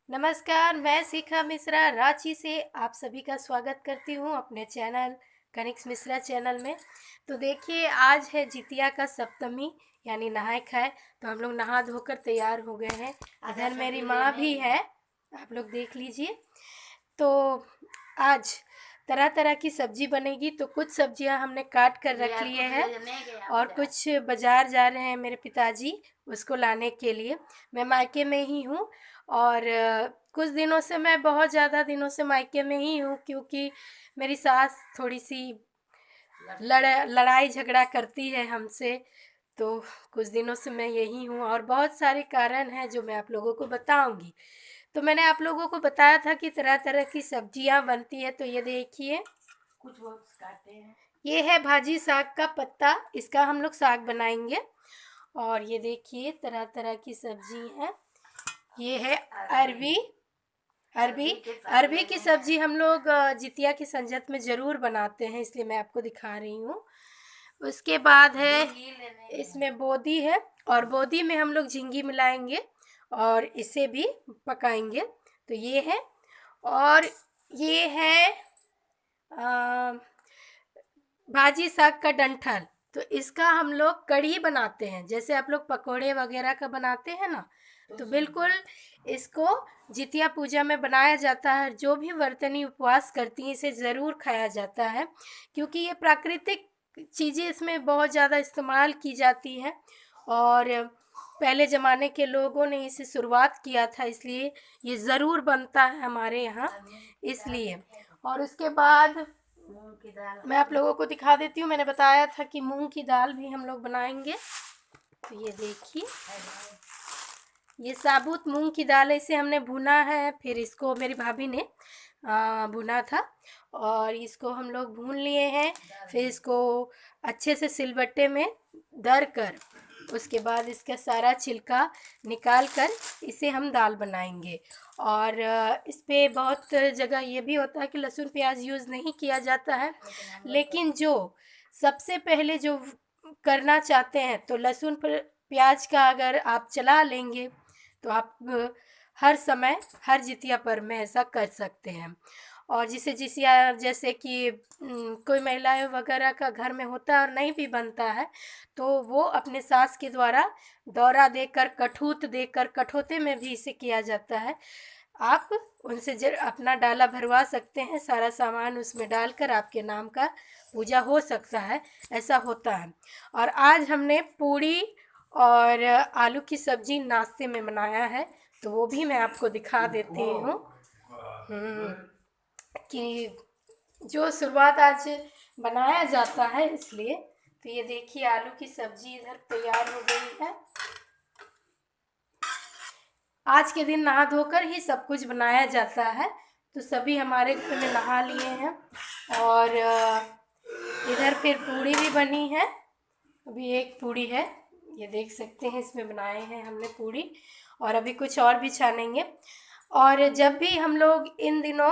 नमस्कार, मैं शिखा मिश्रा रांची से आप सभी का स्वागत करती हूँ अपने चैनल कनिक्स मिश्रा चैनल में। तो देखिए, आज है जितिया का सप्तमी यानी नहाय खाए। तो हम लोग नहा धोकर तैयार हो गए हैं। इधर मेरी माँ भी है, आप लोग देख लीजिए। तो आज तरह तरह की सब्जी बनेगी। तो कुछ सब्जियां हमने काट कर रख लिए हैं और कुछ बाजार जा रहे हैं मेरे पिताजी उसको लाने के लिए। मैं मायके में ही हूँ और कुछ दिनों से, मैं बहुत ज़्यादा दिनों से मायके में ही हूँ, क्योंकि मेरी सास थोड़ी सी लड़ाई झगड़ा करती है हमसे। तो कुछ दिनों से मैं यही हूँ और बहुत सारे कारण हैं जो मैं आप लोगों को बताऊंगी। तो मैंने आप लोगों को बताया था कि तरह तरह की सब्जियां बनती है। तो ये देखिए, कुछ वो काटे हैं। ये है भाजी साग का पत्ता, इसका हम लोग साग बनाएंगे। और ये देखिए, तरह तरह की सब्जी है। ये है अरबी। अरबी अरबी की सब्जी हम लोग जितिया की संजत में ज़रूर बनाते हैं, इसलिए मैं आपको दिखा रही हूँ। उसके बाद है, इसमें बोदी है और बोदी में हम लोग झींगी मिलाएंगे और इसे भी पकाएंगे। तो ये है। और ये है भाजी साग का डंठल। तो इसका हम लोग कढ़ी बनाते हैं, जैसे आप लोग पकोड़े वगैरह का बनाते हैं ना। तो बिल्कुल इसको जितिया पूजा में बनाया जाता है। जो भी वर्तनी उपवास करती हैं इसे ज़रूर खाया जाता है, क्योंकि ये प्राकृतिक चीज़ें इसमें बहुत ज़्यादा इस्तेमाल की जाती हैं और पहले ज़माने के लोगों ने इसे शुरुआत किया था, इसलिए ये ज़रूर बनता है हमारे यहाँ, इसलिए। और उसके बाद मैं आप लोगों को दिखा देती हूँ। मैंने बताया था कि मूंग की दाल भी हम लोग बनाएंगे। तो ये देखिए, ये साबुत मूंग की दाल, इसे हमने भुना है। फिर इसको मेरी भाभी ने भुना था और इसको हम लोग भून लिए हैं। फिर इसको अच्छे से सिलबट्टे में दर कर, उसके बाद इसका सारा छिलका निकाल कर इसे हम दाल बनाएंगे। और इस पे बहुत जगह ये भी होता है कि लहसुन प्याज यूज़ नहीं किया जाता है, लेकिन जो सबसे पहले जो करना चाहते हैं तो लहसुन प्याज का अगर आप चला लेंगे तो आप हर समय हर जितिया पर में ऐसा कर सकते हैं। और जिसे जिसिया जैसे कि कोई महिलाएं वगैरह का घर में होता है और नहीं भी बनता है, तो वो अपने सास के द्वारा दौरा देकर, कठूत देकर, कठौते में भी इसे किया जाता है। आप उनसे अपना डाला भरवा सकते हैं, सारा सामान उसमें डालकर आपके नाम का पूजा हो सकता है, ऐसा होता है। और आज हमने पूड़ी और आलू की सब्जी नाश्ते में बनाया है, तो वो भी मैं आपको दिखा देती हूँ कि जो शुरुआत आज बनाया जाता है, इसलिए। तो ये देखिए, आलू की सब्जी इधर तैयार हो गई है। आज के दिन नहा धोकर ही सब कुछ बनाया जाता है। तो सभी हमारे घर में नहा लिए हैं और इधर फिर पूड़ी भी बनी है। अभी एक पूड़ी है, ये देख सकते हैं, इसमें बनाए हैं हमने पूड़ी। और अभी कुछ और भी छानेंगे। और जब भी हम लोग इन दिनों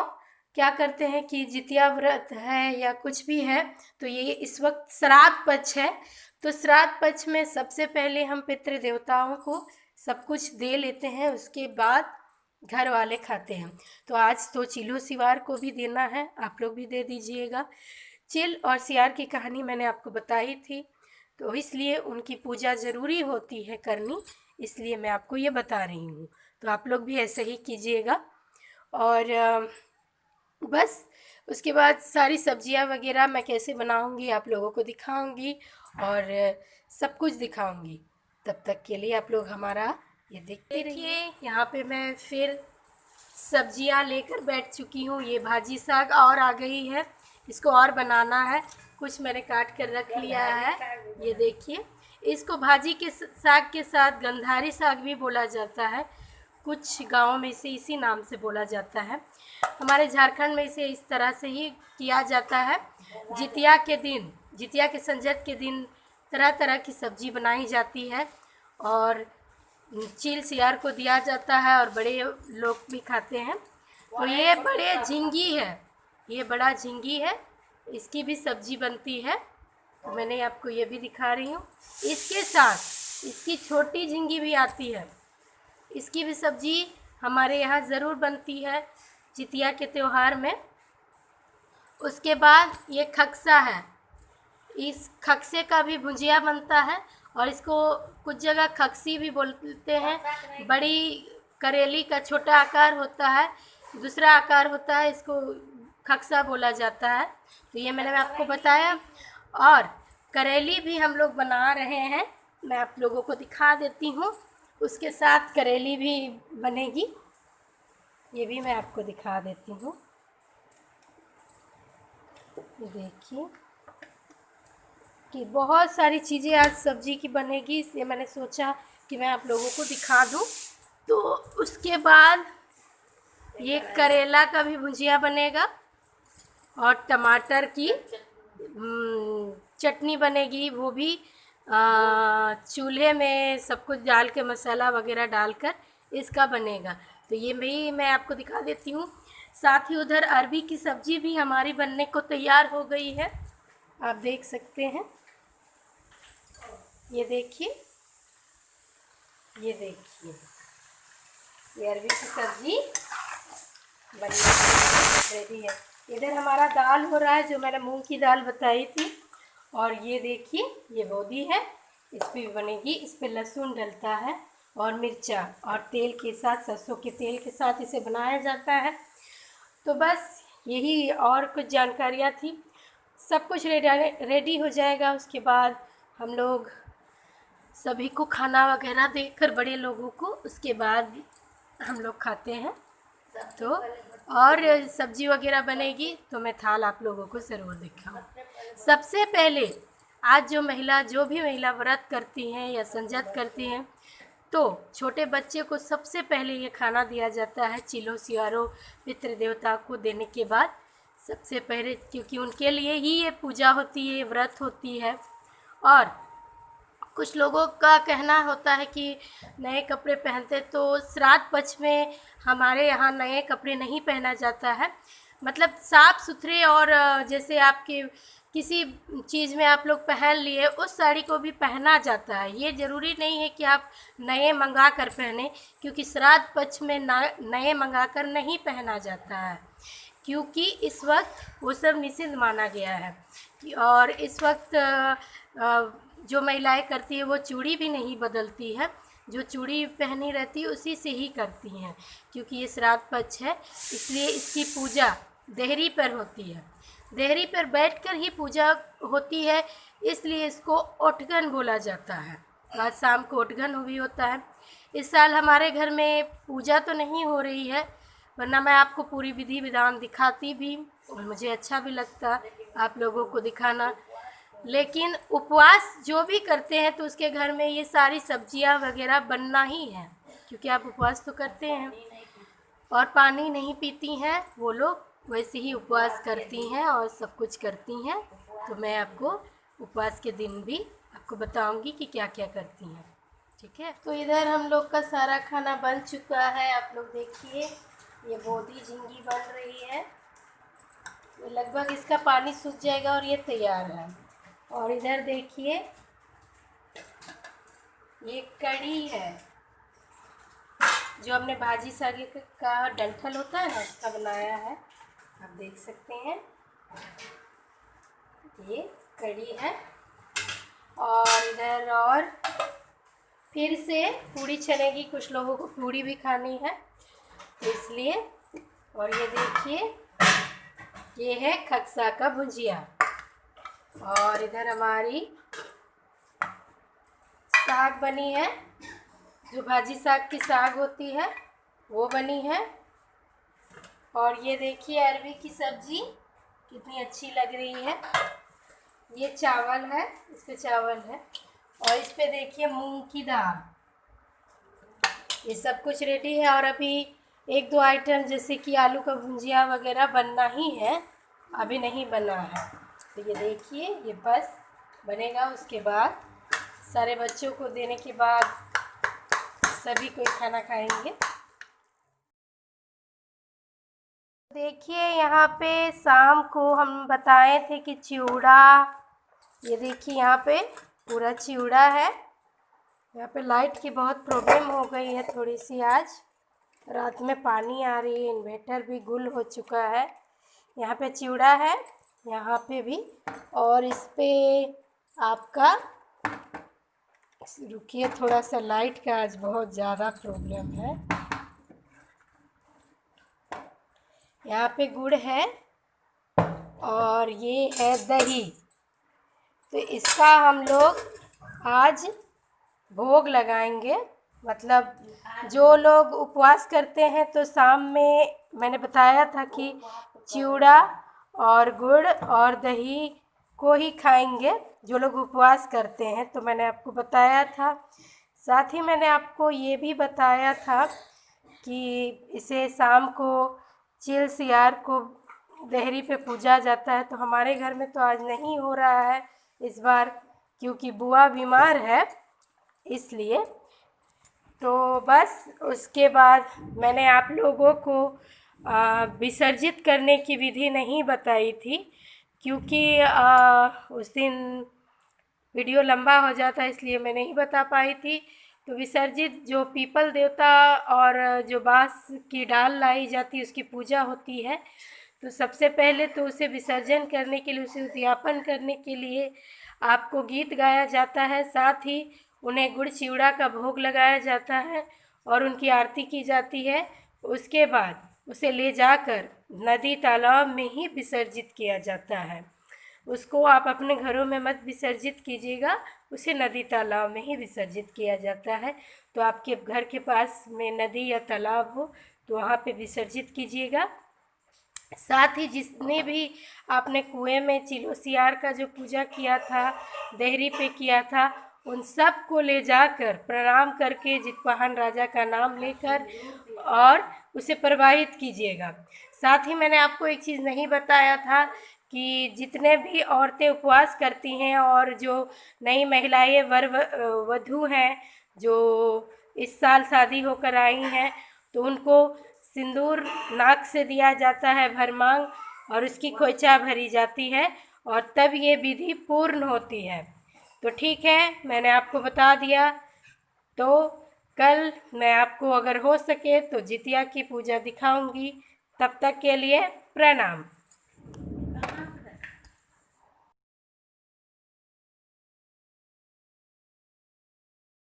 क्या करते हैं कि जितिया व्रत है या कुछ भी है, तो ये इस वक्त श्राद्ध पक्ष है। तो श्राद्ध पक्ष में सबसे पहले हम पितृ देवताओं को सब कुछ दे लेते हैं, उसके बाद घर वाले खाते हैं। तो आज तो चिल्लो सिवार को भी देना है, आप लोग भी दे दीजिएगा। चिल और सियार की कहानी मैंने आपको बताई थी, तो इसलिए उनकी पूजा ज़रूरी होती है करनी, इसलिए मैं आपको ये बता रही हूँ। तो आप लोग भी ऐसे ही कीजिएगा। और बस उसके बाद सारी सब्जियां वगैरह मैं कैसे बनाऊंगी आप लोगों को दिखाऊंगी और सब कुछ दिखाऊंगी। तब तक के लिए आप लोग हमारा ये देखते रहिए। यहाँ पे मैं फिर सब्जियां लेकर बैठ चुकी हूँ। ये भाजी साग और आ गई है, इसको और बनाना है। कुछ मैंने काट कर रख लिया है, ये देखिए। इसको भाजी के साग के साथ गंधारी साग भी बोला जाता है, कुछ गाँव में इसे इसी नाम से बोला जाता है। हमारे झारखंड में इसे इस तरह से ही किया जाता है। जितिया के दिन, जितिया के संजत के दिन तरह तरह की सब्जी बनाई जाती है और चील सियार को दिया जाता है और बड़े लोग भी खाते हैं। तो ये बड़े झींगी है, ये बड़ा झींगी है, इसकी भी सब्जी बनती है। तो मैंने आपको ये भी दिखा रही हूँ। इसके साथ इसकी छोटी झींगी भी आती है, इसकी भी सब्जी हमारे यहाँ ज़रूर बनती है जितिया के त्यौहार में। उसके बाद ये खक्सा है, इस खक्से का भी भुजिया बनता है और इसको कुछ जगह खक्सी भी बोलते हैं। बड़ी करेली का छोटा आकार होता है, दूसरा आकार होता है, इसको खक्सा बोला जाता है। तो ये मैंने आपको बताया। और करेली भी हम लोग बना रहे हैं, मैं आप लोगों को दिखा देती हूँ। उसके साथ करेली भी बनेगी, ये भी मैं आपको दिखा देती हूँ। ये देखिए कि बहुत सारी चीज़ें आज सब्जी की बनेगी, इसलिए मैंने सोचा कि मैं आप लोगों को दिखा दूँ। तो उसके बाद ये करेला का भी भुजिया बनेगा और टमाटर की चटनी बनेगी, वो भी चूल्हे में सब कुछ डाल के मसाला वगैरह डालकर इसका बनेगा। तो ये भी मैं आपको दिखा देती हूँ। साथ ही उधर अरबी की सब्ज़ी भी हमारी बनने को तैयार हो गई है, आप देख सकते हैं। ये देखिए, ये देखिए, ये अरबी की सब्ज़ी बनने रेडी है। इधर हमारा दाल हो रहा है, जो मैंने मूंग की दाल बताई थी। और ये देखिए, ये बोदी है, इस पर भी बनेगी। इस पर लहसुन डलता है और मिर्चा, और तेल के साथ, सरसों के तेल के साथ इसे बनाया जाता है। तो बस यही, और कुछ जानकारियाँ थी। सब कुछ रेडी हो जाएगा। उसके बाद हम लोग सभी को खाना वगैरह देकर, बड़े लोगों को, उसके बाद हम लोग खाते हैं। तो और सब्जी वगैरह बनेगी, तो मैं थाल आप लोगों को ज़रूर दिखाऊँ। सबसे पहले आज जो भी महिला व्रत करती हैं या संजत करती हैं, तो छोटे बच्चे को सबसे पहले ये खाना दिया जाता है। चिलो सियारो पितृ देवता को देने के बाद सबसे पहले, क्योंकि उनके लिए ही ये पूजा होती है, व्रत होती है। और कुछ लोगों का कहना होता है कि नए कपड़े पहनते, तो श्राद्ध पक्ष में हमारे यहाँ नए कपड़े नहीं पहना जाता है। मतलब साफ़ सुथरे, और जैसे आपके किसी चीज़ में आप लोग पहन लिए, उस साड़ी को भी पहना जाता है। ये ज़रूरी नहीं है कि आप नए मंगा कर पहने, क्योंकि श्राद्ध पक्ष में नए मंगा कर नहीं पहना जाता है, क्योंकि इस वक्त वो सब निषिद्ध माना गया है। और इस वक्त जो महिलाएं करती है, वो चूड़ी भी नहीं बदलती है, जो चूड़ी पहनी रहती है उसी से ही करती हैं, क्योंकि ये श्राद्ध पक्ष है। इसलिए इसकी पूजा देहरी पर होती है, देहरी पर बैठकर ही पूजा होती है, इसलिए इसको ओठगन बोला जाता है। आज शाम को ओठगन भी होता है। इस साल हमारे घर में पूजा तो नहीं हो रही है, वरना मैं आपको पूरी विधि विधान दिखाती भी, और मुझे अच्छा भी लगता आप लोगों को दिखाना। लेकिन उपवास जो भी करते हैं, तो उसके घर में ये सारी सब्जियां वगैरह बनना ही है, क्योंकि आप उपवास तो करते हैं। और पानी नहीं पीती हैं वो लोग, वैसे ही उपवास करती हैं और सब कुछ करती हैं। तो मैं आपको उपवास के दिन भी आपको बताऊंगी कि क्या क्या करती हैं, ठीक है। तो इधर हम लोग का सारा खाना बन चुका है, आप लोग देखिए। ये बोदी झींगी बन रही है, लगभग इसका पानी सूख जाएगा और ये तैयार है। और इधर देखिए, ये कढ़ी है, जो हमने भाजी सागे का डंठल होता है ना, उसका बनाया है, आप देख सकते हैं। ये कढ़ी है। और इधर और फिर से पूड़ी चलेगी, कुछ लोगों को पूड़ी भी खानी है, तो इसलिए। और ये देखिए, ये है खक्सा का भुजिया। और इधर हमारी साग बनी है, जो भाजी साग की साग होती है, वो बनी है। और ये देखिए, अरबी की सब्जी कितनी अच्छी लग रही है। ये चावल है, इस पे चावल है। और इस पे देखिए मूंग की दाल। ये सब कुछ रेडी है। और अभी एक दो आइटम जैसे कि आलू का भुजिया वगैरह बनना ही है, अभी नहीं बना है। तो ये देखिए, ये बस बनेगा। उसके बाद सारे बच्चों को देने के बाद सभी कोई खाना खाएंगे। देखिए, यहाँ पे शाम को हम बताए थे कि चिवड़ा, ये देखिए यहाँ पे पूरा चिवड़ा है। यहाँ पे लाइट की बहुत प्रॉब्लम हो गई है थोड़ी सी आज, रात में पानी आ रही है, इन्वर्टर भी गुल हो चुका है। यहाँ पे चिवड़ा है, यहाँ पे भी, और इस पे आपका, रुकिए थोड़ा सा, लाइट का आज बहुत ज़्यादा प्रॉब्लम है। यहाँ पे गुड़ है और ये है दही। तो इसका हम लोग आज भोग लगाएंगे। मतलब जो लोग उपवास करते हैं तो शाम में मैंने बताया था कि चिवड़ा और गुड़ और दही को ही खाएंगे जो लोग उपवास करते हैं, तो मैंने आपको बताया था। साथ ही मैंने आपको ये भी बताया था कि इसे शाम को चिल सियार को देहरी पे पूजा जाता है। तो हमारे घर में तो आज नहीं हो रहा है इस बार, क्योंकि बुआ बीमार है, इसलिए। तो बस उसके बाद मैंने आप लोगों को विसर्जित करने की विधि नहीं बताई थी, क्योंकि उस दिन वीडियो लंबा हो जाता, इसलिए मैं नहीं बता पाई थी। तो विसर्जित जो पीपल देवता और जो बांस की डाल लाई जाती है उसकी पूजा होती है। तो सबसे पहले तो उसे विसर्जन करने के लिए, उसे उद्यापन करने के लिए आपको गीत गाया जाता है, साथ ही उन्हें गुड़ चिवड़ा का भोग लगाया जाता है और उनकी आरती की जाती है। उसके बाद उसे ले जाकर नदी तालाब में ही विसर्जित किया जाता है। उसको आप अपने घरों में मत विसर्जित कीजिएगा, उसे नदी तालाब में ही विसर्जित किया जाता है। तो आपके घर के पास में नदी या तालाब हो तो वहाँ पे विसर्जित कीजिएगा। साथ ही जिसने भी आपने कुएं में चिलोसियार का जो पूजा किया था, देहरी पे किया था, उन सब को ले जाकर प्रणाम करके जितवाहन राजा का नाम लेकर और उसे प्रवाहित कीजिएगा। साथ ही मैंने आपको एक चीज़ नहीं बताया था कि जितने भी औरतें उपवास करती हैं और जो नई महिलाएं वधू हैं जो इस साल शादी होकर आई हैं, तो उनको सिंदूर नाक से दिया जाता है भरमांग, और उसकी खोइचा भरी जाती है और तब ये विधि पूर्ण होती है। तो ठीक है, मैंने आपको बता दिया। तो कल मैं आपको अगर हो सके तो जितिया की पूजा दिखाऊंगी। तब तक के लिए प्रणाम।